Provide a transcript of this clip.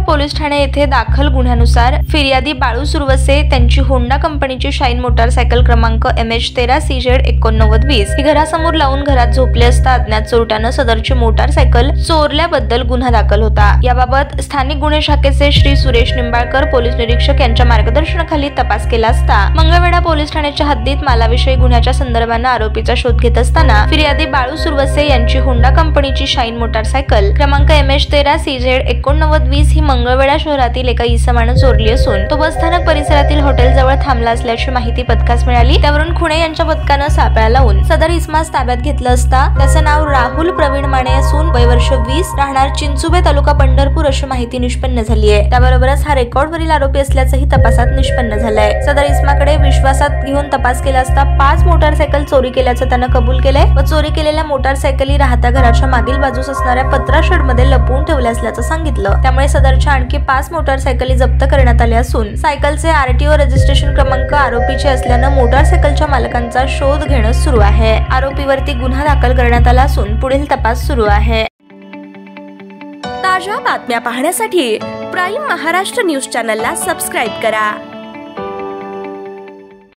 Police Thane येथे दाखल गुन्ह्यानुसार फिर्यादी बाळू सुरवसे त्यांची होंडा कंपनीची शाईन मोटारसायकल क्रमांक MH13CZ8920 ही घरासमोर लावून घरात झोपले असता अज्ञात चोरट्यानं सदरची मोटारसायकल चोरल्याबद्दल गुन्हा दाखल होता। याबाबत स्थानिक गुन्हे शाखेचे श्री सुरेश निंबाळकर पोलीस निरीक्षक यांच्या मार्गदर्शनाखाली तपास केला असता मंगळवेढा पोलीस ठाण्याच्या हद्दीत मालाविषयी गुन्ह्याच्या संदर्भाने आरोपीचा शोध घेत असताना फिर्यादी बाळू सुरवसे यांची होंडा कंपनीची शाईन मोटारसायकल क्रमांक MH13CZ8920 ही मंगळवेढा शहरातील एका इसमाने चोरली असून तो बसस्थानक परिसरातील हॉटेल जवळ थांबला असल्याची माहिती पथकास मिळाली। त्यावरून खुणे यांच्या पथकाने सापळा लावून सदर इसमास ताब्यात घेतलं असता त्याचे नाव राहुल प्रवीण माने असून वय वर्ष 20 राहणार चिंचुबे तालुका पंढरपूर अशी माहिती निष्पन्न झाली आहे। त्याबरोबरच हा रेकॉर्डवरील आरोपी असल्याचंही तपासात निष्पन्न झालंय। सदर इसमाकडे विश्वासात घेऊन तपास केला असता 5 मोटारसायकल चोरी केल्याचं त्यानं कबूल केलंय व चोरी केलेल्या मोटारसायकली राहत्या घराच्या मागील बाजूस असणाऱ्या पत्रा शेड मध्ये लपवून ठेवल्या असल्याचं सांगितलं। त्यामुळे सदरच्या आणखी 5 मोटारसायकली जप्त करण्यात आल्या असून सायकलचे RTO रजिस्ट्रेशन क्रमांक आरोपीचे असल्यानं मोटारसायकलच्या मालकांचा शोध घेणं सुरू आहे। आरोपीवरती गुन्हा दाखल करण्यात आला असून पुढील तपास सुरू आहे। ताज्या बातम्या पाहण्यासाठी प्राईम महाराष्ट्र न्यूज चॅनलला सबस्क्राईब करा।